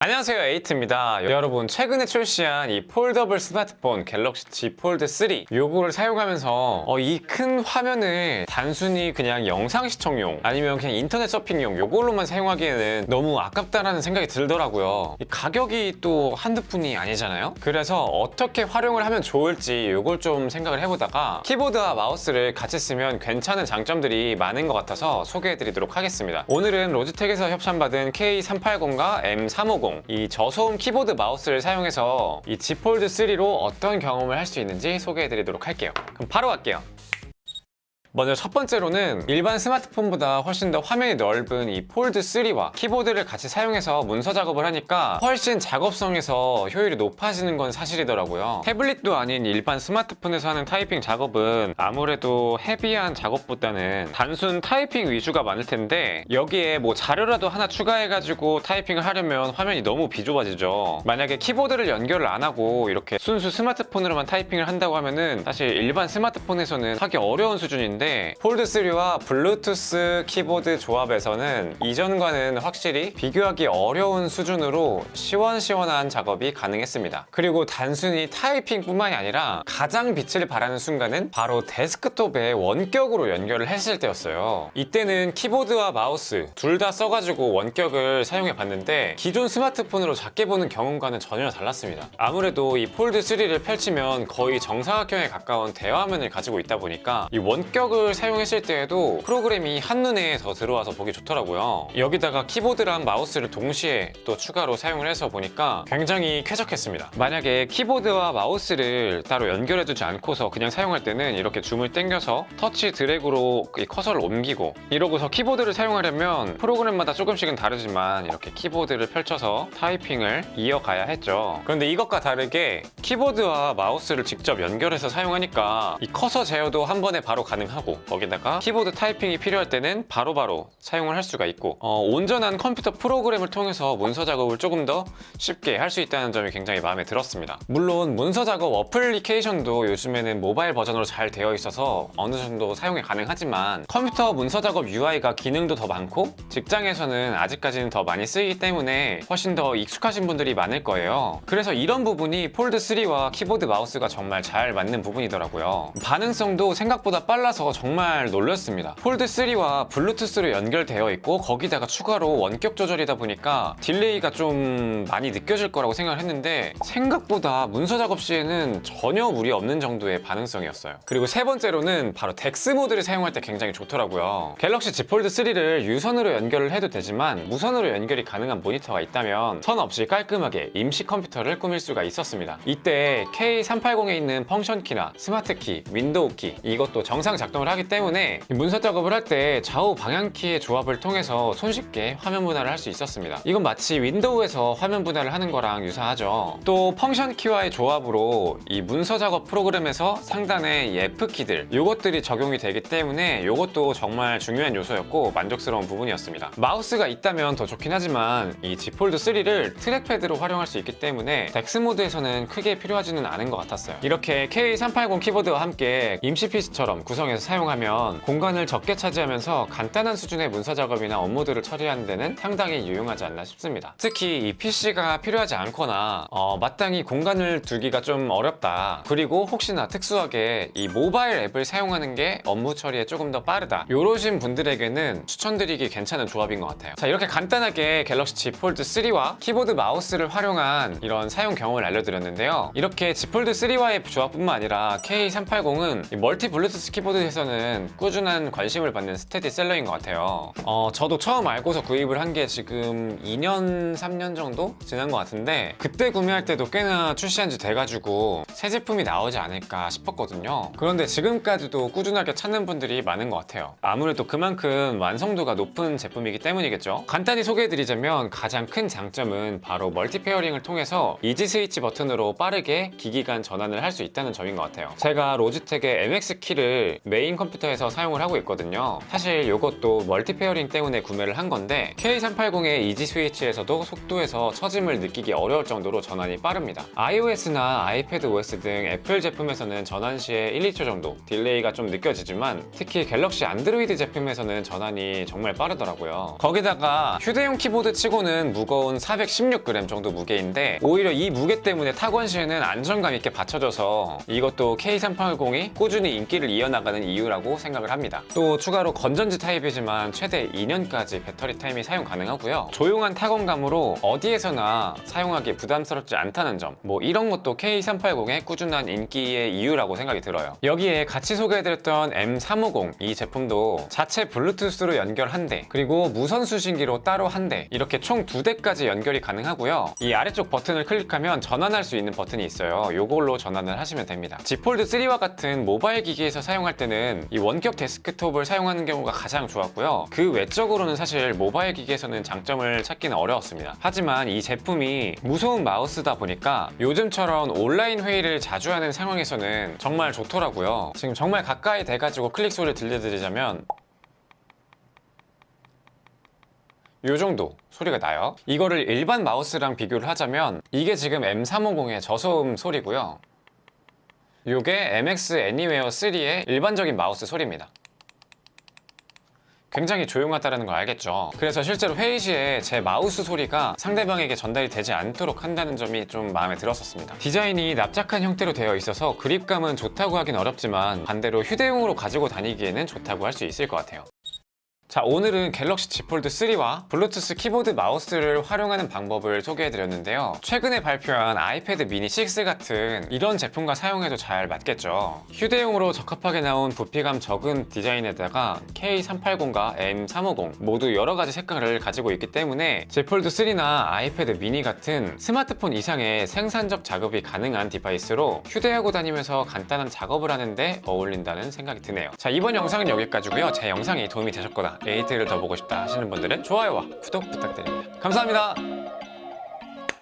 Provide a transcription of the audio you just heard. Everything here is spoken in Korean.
안녕하세요, 에이트입니다. 여러분, 최근에 출시한 이 폴더블 스마트폰 갤럭시 Z 폴드 3 요거를 사용하면서 이 큰 화면을 단순히 그냥 영상 시청용 아니면 그냥 인터넷 서핑용 요걸로만 사용하기에는 너무 아깝다라는 생각이 들더라고요. 이 가격이 또 한두 푼이 아니잖아요. 그래서 어떻게 활용을 하면 좋을지 요걸 좀 생각을 해보다가 키보드와 마우스를 같이 쓰면 괜찮은 장점들이 많은 것 같아서 소개해드리도록 하겠습니다. 오늘은 로지텍에서 협찬받은 K380과 M350 이 저소음 키보드 마우스를 사용해서 이 Z 폴드 3로 어떤 경험을 할 수 있는지 소개해드리도록 할게요. 그럼 바로 갈게요. 먼저 첫 번째로는 일반 스마트폰보다 훨씬 더 화면이 넓은 이 폴드 3와 키보드를 같이 사용해서 문서 작업을 하니까 훨씬 작업성에서 효율이 높아지는 건 사실이더라고요. 태블릿도 아닌 일반 스마트폰에서 하는 타이핑 작업은 아무래도 헤비한 작업보다는 단순 타이핑 위주가 많을 텐데 여기에 뭐 자료라도 하나 추가해가지고 타이핑을 하려면 화면이 너무 비좁아지죠. 만약에 키보드를 연결을 안 하고 이렇게 순수 스마트폰으로만 타이핑을 한다고 하면은 사실 일반 스마트폰에서는 하기 어려운 수준인데 폴드 3와 블루투스 키보드 조합에서는 이전과는 확실히 비교하기 어려운 수준으로 시원시원한 작업이 가능했습니다. 그리고 단순히 타이핑뿐만이 아니라 가장 빛을 발하는 순간은 바로 데스크톱에 원격으로 연결을 했을 때였어요. 이때는 키보드와 마우스 둘 다 써가지고 원격을 사용해 봤는데 기존 스마트폰으로 작게 보는 경험과는 전혀 달랐습니다. 아무래도 이 폴드 3를 펼치면 거의 정사각형에 가까운 대화면을 가지고 있다 보니까 이 원격을 사용했을 때에도 프로그램이 한눈에 더 들어와서 보기 좋더라고요. 여기다가 키보드랑 마우스를 동시에 또 추가로 사용을 해서 보니까 굉장히 쾌적했습니다. 만약에 키보드와 마우스를 따로 연결해두지 않고서 그냥 사용할 때는 이렇게 줌을 당겨서 터치 드래그로 이 커서를 옮기고 이러고서 키보드를 사용하려면 프로그램마다 조금씩은 다르지만 이렇게 키보드를 펼쳐서 타이핑을 이어가야 했죠. 그런데 이것과 다르게 키보드와 마우스를 직접 연결해서 사용하니까 이 커서 제어도 한 번에 바로 가능하고 거기다가 키보드 타이핑이 필요할 때는 바로바로 사용을 할 수가 있고 온전한 컴퓨터 프로그램을 통해서 문서 작업을 조금 더 쉽게 할 수 있다는 점이 굉장히 마음에 들었습니다. 물론 문서 작업 어플리케이션도 요즘에는 모바일 버전으로 잘 되어 있어서 어느 정도 사용이 가능하지만 컴퓨터 문서 작업 UI가 기능도 더 많고 직장에서는 아직까지는 더 많이 쓰이기 때문에 훨씬 더 익숙하신 분들이 많을 거예요. 그래서 이런 부분이 폴드 3와 키보드 마우스가 정말 잘 맞는 부분이더라고요. 반응성도 생각보다 빨라서 정말 놀랐습니다. 폴드 3와 블루투스로 연결되어 있고 거기다가 추가로 원격 조절이다 보니까 딜레이가 좀 많이 느껴질 거라고 생각을 했는데 생각보다 문서 작업 시에는 전혀 무리 없는 정도의 반응성이었어요. 그리고 세 번째로는 바로 덱스 모드를 사용할 때 굉장히 좋더라고요. 갤럭시 Z 폴드 3를 유선으로 연결을 해도 되지만 무선으로 연결이 가능한 모니터가 있다면 선 없이 깔끔하게 임시 컴퓨터를 꾸밀 수가 있었습니다. 이때 K380에 있는 펑션 키나 스마트 키, 윈도우 키 이것도 정상 작동을 하기 때문에 문서 작업을 할 때 좌우 방향키의 조합을 통해서 손쉽게 화면 분할을 할 수 있었습니다. 이건 마치 윈도우에서 화면 분할을 하는 거랑 유사하죠. 또 펑션 키와의 조합으로 이 문서 작업 프로그램에서 상단의 이 F키들 이것들이 적용이 되기 때문에 이것도 정말 중요한 요소였고 만족스러운 부분이었습니다. 마우스가 있다면 더 좋긴 하지만 이 Z 폴드 3를 트랙패드로 활용할 수 있기 때문에 덱스 모드에서는 크게 필요하지는 않은 것 같았어요. 이렇게 K380 키보드와 함께 임시 PC처럼 구성해서 사용하면 공간을 적게 차지하면서 간단한 수준의 문서 작업이나 업무들을 처리하는 데는 상당히 유용하지 않나 싶습니다. 특히 이 PC가 필요하지 않거나 마땅히 공간을 두기가 좀 어렵다. 그리고 혹시나 특수하게 이 모바일 앱을 사용하는 게 업무 처리에 조금 더 빠르다. 이러신 분들에게는 추천드리기 괜찮은 조합인 것 같아요. 자, 이렇게 간단하게 갤럭시 Z 폴드 3와 키보드 마우스를 활용한 이런 사용 경험을 알려드렸는데요. 이렇게 Z 폴드 3와의 조합뿐만 아니라 K380은 멀티 블루투스 키보드에서는 꾸준한 관심을 받는 스테디셀러인 것 같아요. 저도 처음 알고서 구입을 한 게 지금 2년, 3년 정도 지난 것 같은데 그때 구매할 때도 꽤나 출시한 지 돼가지고 새 제품이 나오지 않을까 싶었거든요. 그런데 지금까지도 꾸준하게 찾는 분들이 많은 것 같아요. 아무래도 그만큼 완성도가 높은 제품이기 때문이겠죠. 간단히 소개해드리자면 가장 큰 장점은 바로 멀티 페어링을 통해서 이지 스위치 버튼으로 빠르게 기기 간 전환을 할 수 있다는 점인 것 같아요. 제가 로지텍의 MX 키를 메인 개인 컴퓨터에서 사용을 하고 있거든요. 사실 이것도 멀티 페어링 때문에 구매를 한 건데 K380의 이지 스위치에서도 속도에서 처짐을 느끼기 어려울 정도로 전환이 빠릅니다. iOS나 아이패드 OS 등 애플 제품에서는 전환 시에 1, 2초 정도 딜레이가 좀 느껴지지만 특히 갤럭시 안드로이드 제품에서는 전환이 정말 빠르더라고요. 거기다가 휴대용 키보드 치고는 무거운 416g 정도 무게인데 오히려 이 무게 때문에 타건 시에는 안정감 있게 받쳐줘서 이것도 K380이 꾸준히 인기를 이어나가는 이유라고 생각을 합니다. 또 추가로 건전지 타입이지만 최대 2년까지 배터리 타임이 사용 가능하고요. 조용한 타건감으로 어디에서나 사용하기 부담스럽지 않다는 점, 뭐 이런 것도 K380의 꾸준한 인기의 이유라고 생각이 들어요. 여기에 같이 소개해드렸던 M350 이 제품도 자체 블루투스로 연결 1대 그리고 무선 수신기로 따로 1대 이렇게 총 2대까지 연결이 가능하고요. 이 아래쪽 버튼을 클릭하면 전환할 수 있는 버튼이 있어요. 요걸로 전환을 하시면 됩니다. Z 폴드 3와 같은 모바일 기기에서 사용할 때는 이 원격 데스크톱을 사용하는 경우가 가장 좋았고요. 그 외적으로는 사실 모바일 기기에서는 장점을 찾기는 어려웠습니다. 하지만 이 제품이 무소음 마우스다 보니까 요즘처럼 온라인 회의를 자주 하는 상황에서는 정말 좋더라고요. 지금 정말 가까이 돼가지고 클릭 소리를 들려드리자면 요 정도 소리가 나요. 이거를 일반 마우스랑 비교를 하자면 이게 지금 M350의 저소음 소리고요. 요게 MX 애니웨어 3의 일반적인 마우스 소리입니다. 굉장히 조용하다는 걸 알겠죠. 그래서 실제로 회의 시에 제 마우스 소리가 상대방에게 전달이 되지 않도록 한다는 점이 좀 마음에 들었었습니다. 디자인이 납작한 형태로 되어 있어서 그립감은 좋다고 하긴 어렵지만 반대로 휴대용으로 가지고 다니기에는 좋다고 할 수 있을 것 같아요. 자, 오늘은 갤럭시 Z 폴드 3와 블루투스 키보드 마우스를 활용하는 방법을 소개해드렸는데요. 최근에 발표한 아이패드 미니 6 같은 이런 제품과 사용해도 잘 맞겠죠. 휴대용으로 적합하게 나온 부피감 적은 디자인에다가 K380과 M350 모두 여러가지 색깔을 가지고 있기 때문에 Z 폴드 3나 아이패드 미니 같은 스마트폰 이상의 생산적 작업이 가능한 디바이스로 휴대하고 다니면서 간단한 작업을 하는데 어울린다는 생각이 드네요. 자, 이번 영상은 여기까지고요. 제 영상이 도움이 되셨거나 에이트를 더 보고 싶다 하시는 분들은 좋아요와 구독 부탁드립니다. 감사합니다.